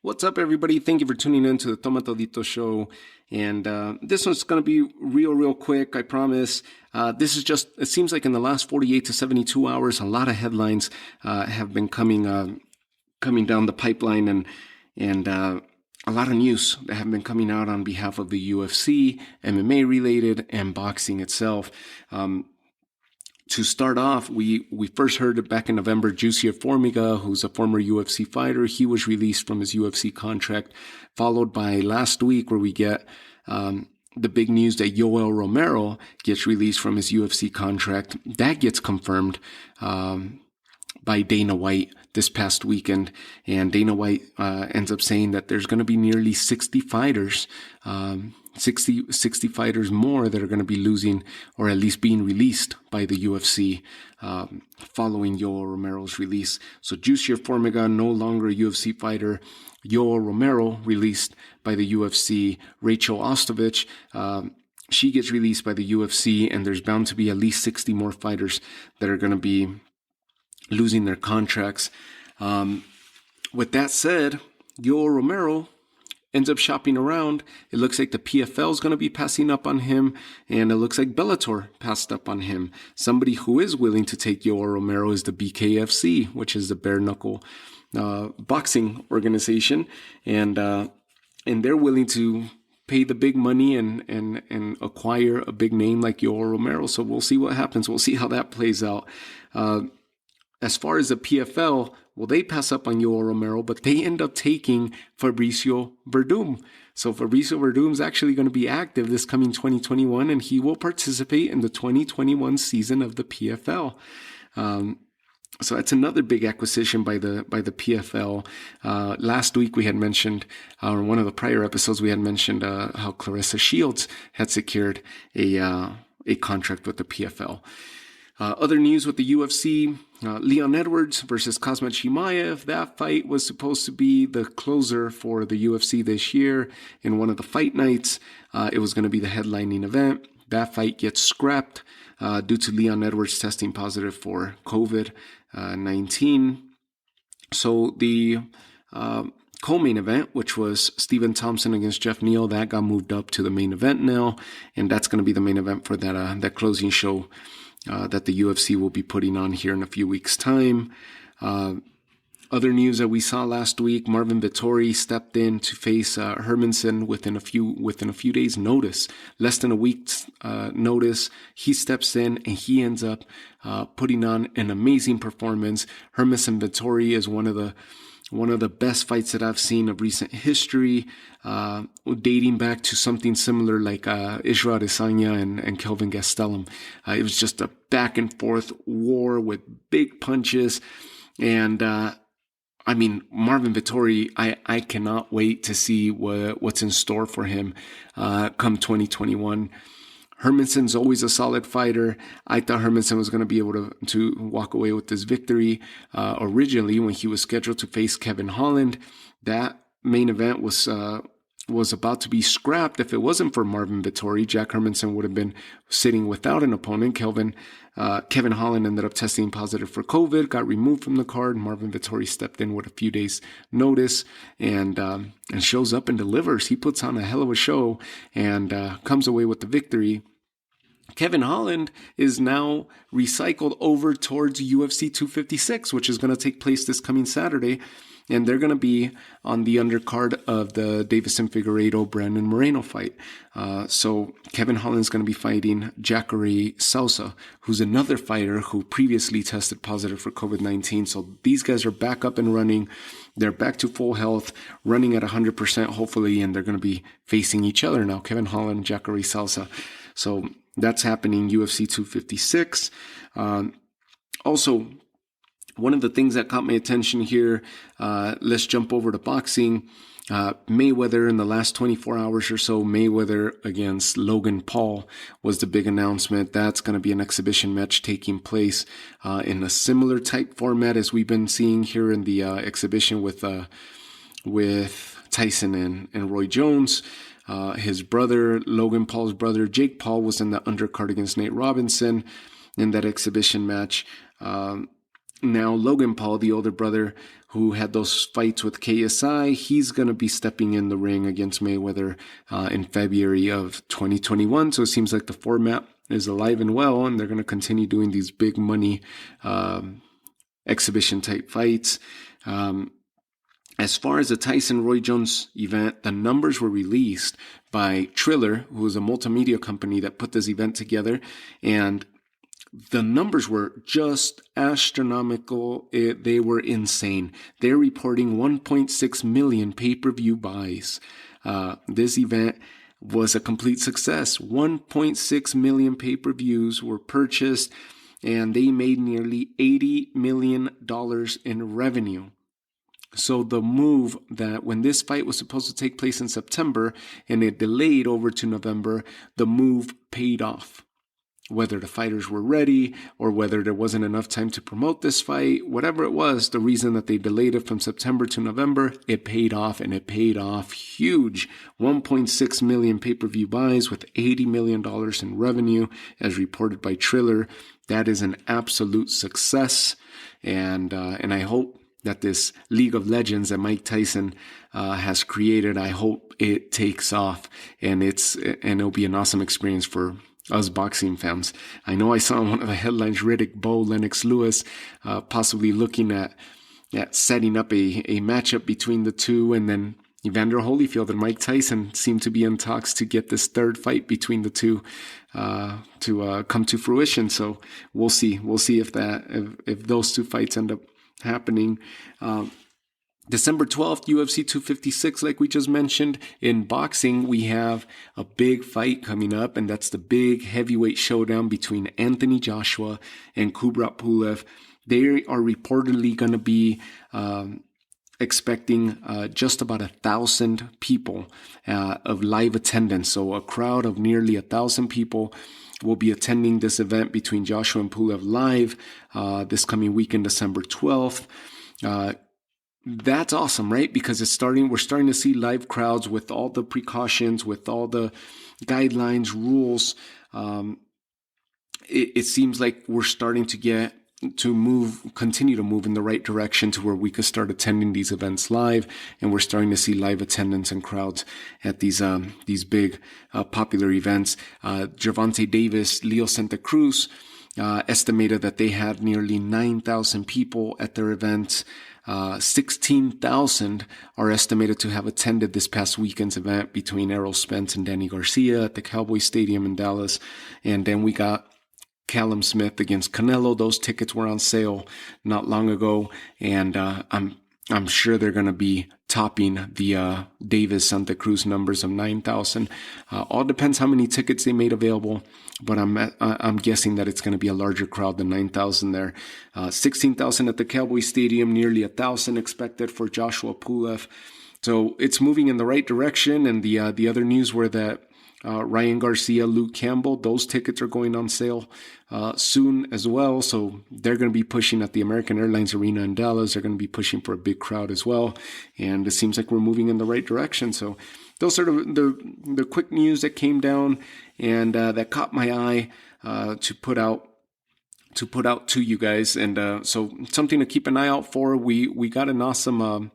What's up, everybody? Thank you for tuning in to the Toma Todito show. And this one's going to be real quick, I promise. This is just, it seems like in the last 48 to 72 hours, a lot of headlines have been coming down the pipeline and a lot of news that have been coming out on behalf of the UFC, MMA related, and boxing itself. To start off, we first heard it back in November. Jussier Formiga, who's a former UFC fighter, he was released from his UFC contract, followed by last week where we get the big news that Yoel Romero gets released from his UFC contract. That gets confirmed by Dana White this past weekend, and Dana White ends up saying that there's going to be nearly 60 fighters, 60 fighters more that are going to be losing or at least being released by the UFC following Yoel Romero's release. So Jussier Formiga, no longer a UFC fighter. Yoel Romero released by the UFC. Rachel Ostovich, she gets released by the UFC, and there's bound to be at least 60 more fighters that are going to be losing their contracts. With that said, Yoel Romero ends up shopping around. It looks like the PFL is going to be passing up on him, and it looks like Bellator passed up on him. Somebody who is willing to take Yoel Romero is the BKFC, which is the bare knuckle boxing organization, and they're willing to pay the big money and acquire a big name like Yoel Romero. So we'll see what happens. We'll see how that plays out. As far as the PFL, well, they pass up on Yoel Romero, but they end up taking Fabricio Verdum. So Fabricio Verdum is actually going to be active this coming 2021, and he will participate in the 2021 season of the PFL. So that's another big acquisition by the PFL. Last week we had mentioned, or one of the prior episodes we had mentioned, how Clarissa Shields had secured a contract with the PFL. Other news with the UFC, Leon Edwards versus Khamzat Chimaev. That fight was supposed to be the closer for the UFC this year in one of the fight nights. It was going to be the headlining event. That fight gets scrapped due to Leon Edwards testing positive for COVID-19. So the co-main event, which was Stephen Thompson against Jeff Neal, that got moved up to the main event now, and that's going to be the main event for that closing show that the UFC will be putting on here in a few weeks' time. Other news that we saw last week: Marvin Vettori stepped in to face Hermansson within a few days' notice, less than a week's notice. He steps in and he ends up putting on an amazing performance. Hermansson Vettori is one of the best fights that I've seen of recent history, dating back to something similar like Israel Adesanya and Kelvin Gastelum. It was just a back and forth war with big punches. And Marvin Vettori, I cannot wait to see what's in store for him come 2021. Hermansson's always a solid fighter. I thought Hermansson was going to be able to walk away with this victory originally when he was scheduled to face Kevin Holland. That main event was about to be scrapped. If it wasn't for Marvin Vettori, Jack Hermansson would have been sitting without an opponent. Kevin Holland ended up testing positive for COVID, got removed from the card. Marvin Vettori stepped in with a few days' notice and shows up and delivers. He puts on a hell of a show and comes away with the victory. Kevin Holland is now recycled over towards UFC 256, which is going to take place this coming Saturday. And they're going to be on the undercard of the Davison Figueiredo-Brandon Moreno fight. So Kevin Holland's going to be fighting Jacare Sousa, who's another fighter who previously tested positive for COVID-19. So these guys are back up and running. They're back to full health, running at 100% hopefully, and they're going to be facing each other now, Kevin Holland, Jacare Sousa. So that's happening UFC 256. Also, one of the things that caught my attention here, let's jump over to boxing. Mayweather in the last 24 hours or so, Mayweather against Logan Paul was the big announcement. That's going to be an exhibition match taking place in a similar type format as we've been seeing here in the exhibition with Tyson and Roy Jones. His brother, Logan Paul's brother, Jake Paul, was in the undercard against Nate Robinson in that exhibition match. now Logan Paul, the older brother who had those fights with KSI, he's going to be stepping in the ring against Mayweather in February of 2021. So it seems like the format is alive and well, and they're going to continue doing these big money exhibition type fights. As far as the Tyson Roy Jones event, the numbers were released by Triller, who is a multimedia company that put this event together, and the numbers were just astronomical. They were insane. They're reporting 1.6 million pay-per-view buys. This event was a complete success. 1.6 million pay-per-views were purchased, and they made nearly $80 million in revenue. So the move that when this fight was supposed to take place in September and it delayed over to November, the move paid off. Whether the fighters were ready or whether there wasn't enough time to promote this fight, whatever it was, the reason that they delayed it from September to November, it paid off, and it paid off huge. 1.6 million pay-per-view buys with $80 million in revenue as reported by Triller. That is an absolute success. And I hope that this League of Legends that Mike Tyson has created, I hope it takes off, and it'll be an awesome experience for us boxing fans. I know I saw in one of the headlines Riddick Bowe, Lennox Lewis, possibly looking at setting up a matchup between the two, and then Evander Holyfield and Mike Tyson seem to be in talks to get this third fight between the two to come to fruition. So we'll see. We'll see if those two fights end up happening. December 12th, UFC 256, like we just mentioned. In boxing, we have a big fight coming up, and that's the big heavyweight showdown between Anthony Joshua and Kubrat Pulev. They are reportedly going to be expecting just about 1,000 people of live attendance. So a crowd of nearly 1,000 people will be attending this event between Joshua and Pulev live this coming weekend, December 12th. That's awesome, right? Because we're starting to see live crowds with all the precautions, with all the guidelines, rules. It seems like we're starting to continue to move in the right direction to where we could start attending these events live, and we're starting to see live attendance and crowds at these big popular events. Gervonta Davis, Leo Santa Cruz estimated that they had nearly 9,000 people at their events. 16,000 are estimated to have attended this past weekend's event between Errol Spence and Danny Garcia at the Cowboy Stadium in Dallas. And then we got Callum Smith against Canelo. Those tickets were on sale not long ago, and I'm sure they're going to be topping the Davis Santa Cruz numbers of 9,000. All depends how many tickets they made available, but I'm guessing that it's going to be a larger crowd than 9,000 there. 16,000 at the Cowboy Stadium, nearly 1,000 expected for Joshua Pulev. So it's moving in the right direction. And the other news were that Ryan Garcia, Luke Campbell, those tickets are going on sale soon as well. So they're going to be pushing at the American Airlines Arena in Dallas. They're going to be pushing for a big crowd as well. And it seems like we're moving in the right direction. So those are the quick news that came down and that caught my eye to put out to you guys. And so something to keep an eye out for. We got an awesome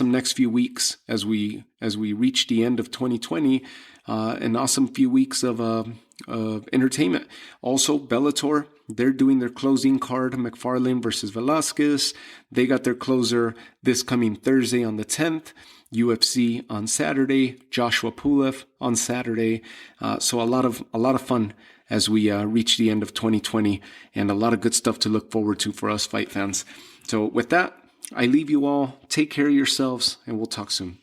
next few weeks as we reach the end of 2020. An awesome few weeks of entertainment. Also, Bellator, they're doing their closing card, McFarlane versus Velasquez. They got their closer this coming Thursday on the 10th. UFC on Saturday. Joshua Pulev on Saturday. So a lot of fun as we reach the end of 2020, and a lot of good stuff to look forward to for us fight fans. So with that, I leave you all. Take care of yourselves, and we'll talk soon.